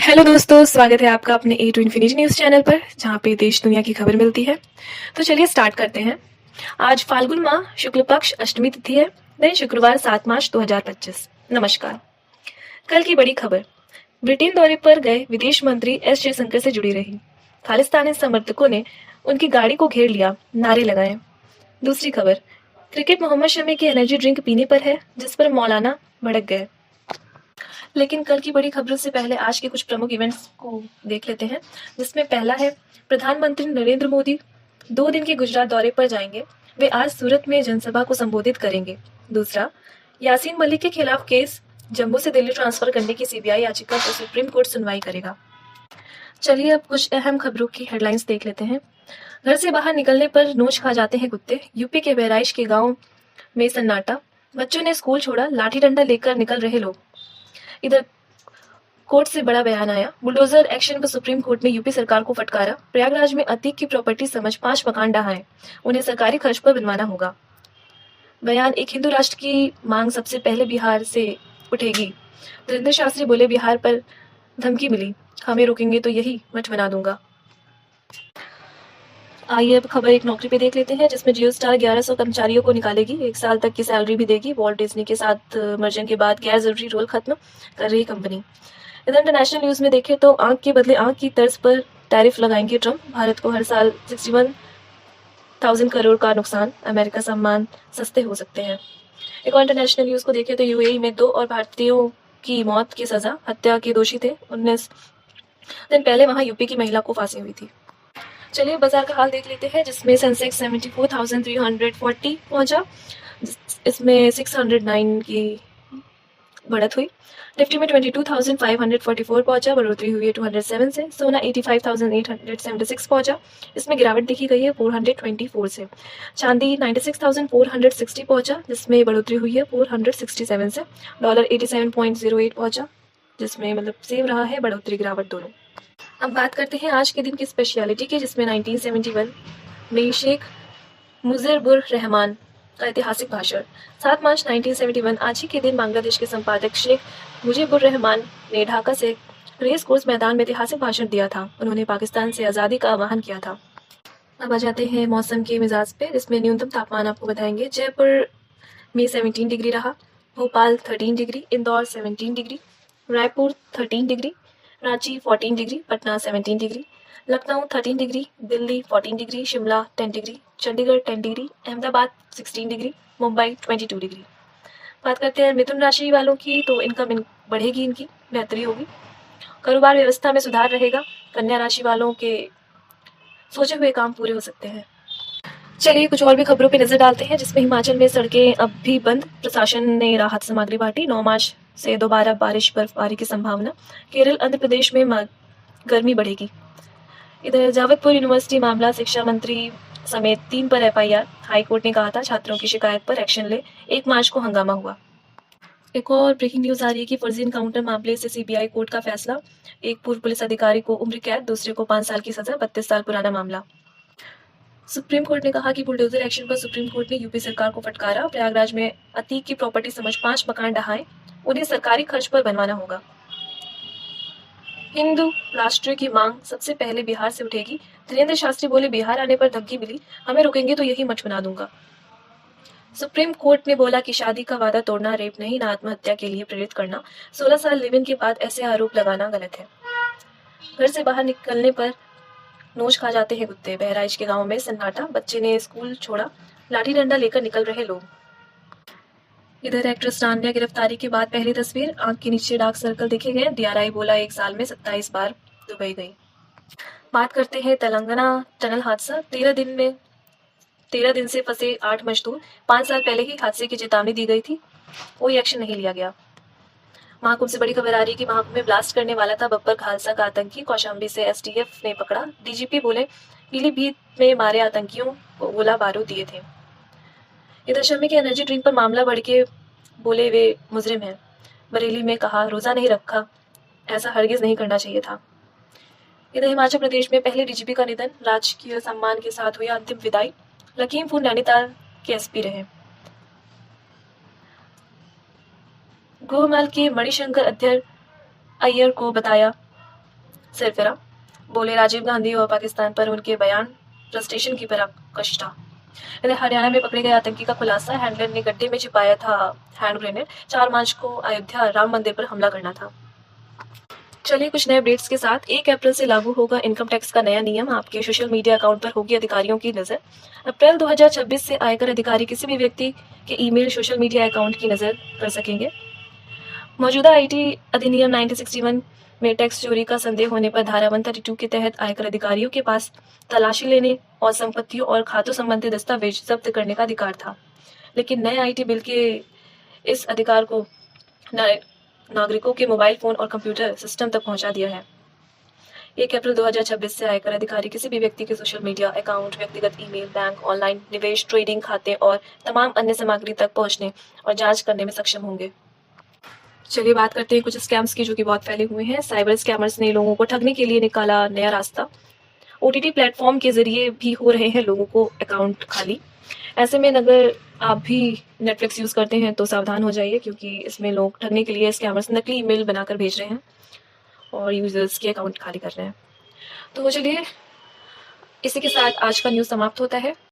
Hello दोस्तों, स्वागत है आपका अपने ए टू इन्फिनिटी न्यूज़ चैनल पर, जहाँ पे देश दुनिया की खबर मिलती है। तो चलिए स्टार्ट करते हैं। आज फाल्गुन माह शुक्ल पक्ष अष्टमी तिथि है। दिन शुक्रवार 7 मार्च 2025। नमस्कार। कल की बड़ी खबर। ब्रिटेन दौरे पर गए विदेश मंत्री एस जयशंकर से जुड़ी रही। खालिस्तानी समर्थकों ने उनकी गाड़ी को घेर लिया, नारे लगाए। दूसरी खबर। क्रिकेट मोहम्मद शमी की एनर्जी ड्रिंक पीने पर है, जिस पर मौलाना भड़क गए। लेकिन कल की बड़ी खबरों से पहले आज के कुछ प्रमुख इवेंट्स को देख लेते हैं, जिसमें पहला है प्रधानमंत्री नरेंद्र मोदी 2 दिन के गुजरात दौरे पर जाएंगे। वे आज सूरत में जनसभा को संबोधित करेंगे। दूसरा, यासीन मलिक के खिलाफ केस जम्मू से दिल्ली ट्रांसफर करने की सीबीआई याचिका पर सुप्रीम कोर्ट सुनवाई करेगा। चलिए अब कुछ अहम खबरों की हेडलाइंस देख लेते हैं। घर से बाहर निकलने पर नोच खा जाते हैं कुत्ते। यूपी के बहराइच के गांव में सन्नाटा। बच्चों ने स्कूल छोड़ा, लाठी डंडा लेकर निकल रहे लोग। इधर कोर्ट से बड़ा बयान आया। बुलडोजर एक्शन पर सुप्रीम कोर्ट ने यूपी सरकार को फटकारा। प्रयागराज में अतीक की प्रॉपर्टी समझ 5 मकान ढहाए, उन्हें सरकारी खर्च पर बनवाना होगा। बयान। एक हिंदू राष्ट्र की मांग सबसे पहले बिहार से उठेगी। धीरेन्द्र शास्त्री बोले, बिहार पर धमकी मिली, हमें रोकेंगे तो यही मठ बना दूंगा। आइए अब खबर एक नौकरी पे देख लेते हैं, जिसमें जियो स्टार 1100 कर्मचारियों को निकालेगी, 1 साल तक की सैलरी भी देगी। वॉल्ट डिज्नी के साथ मर्जर के बाद गैर जरूरी रोल खत्म कर रही कंपनी। इधर इंटरनेशनल न्यूज में देखें तो आंख के बदले आंख की तर्ज पर टैरिफ लगाएंगे ट्रंप। भारत को हर साल 61,000 करोड़ का नुकसान। अमेरिका सम्मान सस्ते हो सकते हैं। एक और इंटरनेशनल न्यूज को देखें तो यूएई में 2 और भारतीयों की मौत की सजा। हत्या के दोषी थे। 19 दिन पहले वहां यूपी की महिला को फांसी हुई थी। चलिए बाजार का हाल देख लेते हैं, जिसमें सेंसेक्स 74,340 पहुंचा। इसमें 609 की बढ़त हुई। निफ्टी में 22,544 पहुंचा, बढ़ोतरी हुई है 207 से। सोना 85,876 पहुंचा, इसमें गिरावट देखी गई है 424 से। चांदी 96,460 पहुंचा, जिसमें बढ़ोतरी हुई है 467 से। डॉलर 87.08 पहुंचा, जिसमें मतलब सेम रहा है, बढ़ोतरी गिरावट दोनों। अब बात करते हैं आज के दिन की स्पेशलिटी की, जिसमें 1971 में शेख मुजीबुर रहमान का ऐतिहासिक भाषण। 7 मार्च 1971 आज ही के दिन बांग्लादेश के संपादक शेख मुजीबुर रहमान ने ढाका से रेस कोर्स मैदान में ऐतिहासिक भाषण दिया था। उन्होंने पाकिस्तान से आज़ादी का आह्वान किया था। अब आ जाते हैं मौसम के मिजाज पे, जिसमें न्यूनतम तापमान आपको बताएंगे। जयपुर में 17 डिग्री रहा, Bhopal 13 degree, Indore 17 degree, Raipur 13 degree, Ranchi 14 degree, Patna 17 degree, Lucknow 13 degree, Delhi 14 degree, Shimla 10 degree, Chandigarh 10 degree, Ahmedabad 16 degree, Mumbai 22 degree. बात करते हैं मिथुन राशि वालों की, तो इनकम बढ़ेगी, इनकी बेहतरी होगी। कारोबार व्यवस्था में सुधार रहेगा। कन्या राशि वालों के सोचे हुए काम पूरे हो सकते हैं। चलिए कुछ और भी खबरों पे नजर डालते हैं, जिसमें हिमाचल में सड़कें अब भी बंद, प्रशासन ने राहत सामग्री बांटी। 9 मार्च से दोबारा बारिश बर्फबारी की संभावना। केरल आंध्र प्रदेश में गर्मी बढ़ेगी। इधर जावतपुर यूनिवर्सिटी मामला, शिक्षा मंत्री समेत 3 पर एफआईआर। हाईकोर्ट ने कहा था छात्रों की शिकायत पर एक्शन ले। 1 मार्च को हंगामा हुआ। एक और ब्रेकिंग न्यूज आ रही है कि फर्जी इनकाउंटर मामले से सीबीआई कोर्ट का फैसला। एक पूर्व पुलिस अधिकारी को उम्र कैद, दूसरे को 5 साल की सजा। 32 साल पुराना मामला। सुप्रीम कोर्ट ने कहा कि बुलडोजर एक्शन पर सुप्रीम कोर्ट ने यूपी सरकार को फटकारा। प्रयागराज में अतीक की प्रॉपर्टी समझ 5 मकान ढहाए, उन्हें सरकारी खर्च पर बनवाना होगा। हिंदू राष्ट्र की मांग सबसे पहले बिहार से उठेगी। धीरेन्द्र शास्त्री बोले, बिहार आने पर धमकी मिली, हमें रोकेंगे तो यही मठ बना दूंगा। सुप्रीम कोर्ट ने बोला कि शादी का वादा तोड़ना रेप नहीं, ना आत्महत्या के लिए प्रेरित करना। 16 साल लिव इन के बाद ऐसे आरोप लगाना गलत है। घर से बाहर निकलने पर नोच खा जाते हैं कुत्ते। बहराइच के गांव में सन्नाटा। बच्चे ने स्कूल छोड़ा, लाठी डंडा लेकर निकल रहे लोग। इधर एक्ट्रेस तान्या गिरफ्तारी के बाद पहली तस्वीर, आंख के नीचे डार्क सर्कल देखे गए। डीआरआई बोला 1 साल में 27 बार दुबई गई। बात करते हैं तेलंगाना टनल हादसा। 13 दिन से फंसे 8 मजदूर। 5 साल पहले ही हादसे की चेतावनी दी गई थी, कोई एक्शन नहीं लिया गया। महाकुंभ से बड़ी खबर आ रही है कि महाकुंभ में ब्लास्ट करने वाला था बब्बर खालसा का आतंकी। कौशाम्बी से एसटीएफ ने पकड़ा। डीजीपी बोले, पीलीभीत में मारे आतंकियों को गोला बारूद दिए थे। इधर शमी के एनर्जी ड्रिंक पर मामला बढ़ के बोले वे मुजरिम हैं। बरेली में कहा, रोजा नहीं रखा, ऐसा हरगिज नहीं करना चाहिए था। इधर हिमाचल प्रदेश में पहले डीजीपी का निधन, राजकीय सम्मान के साथ हुई अंतिम विदाई। लखीमपुर नैनीताल के एसपी रहे। गोहमाल के मणिशंकर अय्यर को बताया सिरफिरा, बोले राजीव गांधी और पाकिस्तान पर उनके बयान फ्रस्ट्रेशन की पराकाष्ठा। इधर हरियाणा में पकड़े गए आतंकी का खुलासा, हैंडलर ने गड्ढे में छिपाया था हैंड ग्रेनेड। 4 मार्च को अयोध्या राम मंदिर पर हमला करना था। चलिए कुछ नए अपडेट्स के साथ। 1 अप्रैल से लागू होगा इनकम टैक्स का नया नियम। आपके सोशल मीडिया अकाउंट पर होगी अधिकारियों की नज़र। अप्रैल 2026 से आयकर अधिकारी किसी भी व्यक्ति के ईमेल, सोशल मीडिया अकाउंट की नज़र कर सकेंगे। मौजूदा आईटी अधिनियम 1961 में टैक्स चोरी का संदेह होने पर धारा 132 के तहत आयकर अधिकारियों के पास तलाशी लेने और संपत्तियों और खातों संबंधी दस्तावेज जब्त करने का अधिकार था। लेकिन नए आईटी बिल के इस अधिकार को नागरिकों के मोबाइल फोन और कंप्यूटर सिस्टम तक पहुंचा दिया है। 1 अप्रैल 2026 से आयकर अधिकारी किसी भी व्यक्ति के सोशल मीडिया अकाउंट, व्यक्तिगत ईमेल, बैंक, ऑनलाइन निवेश, ट्रेडिंग खाते और तमाम अन्य सामग्री तक पहुंचने और जांच करने में सक्षम होंगे। चलिए बात करते हैं कुछ स्कैम्स की जो कि बहुत फैले हुए हैं। साइबर स्कैमर्स ने लोगों को ठगने के लिए निकाला नया रास्ता। ओटीटी प्लेटफॉर्म के जरिए भी हो रहे हैं लोगों को अकाउंट खाली। ऐसे में अगर आप भी नेटफ्लिक्स यूज़ करते हैं तो सावधान हो जाइए, क्योंकि इसमें लोग ठगने के लिए स्कैमर्स नकली ईमेल बनाकर भेज रहे हैं और यूजर्स के अकाउंट खाली कर रहे हैं। तो चलिए इसी के साथ आज का न्यूज़ समाप्त होता है।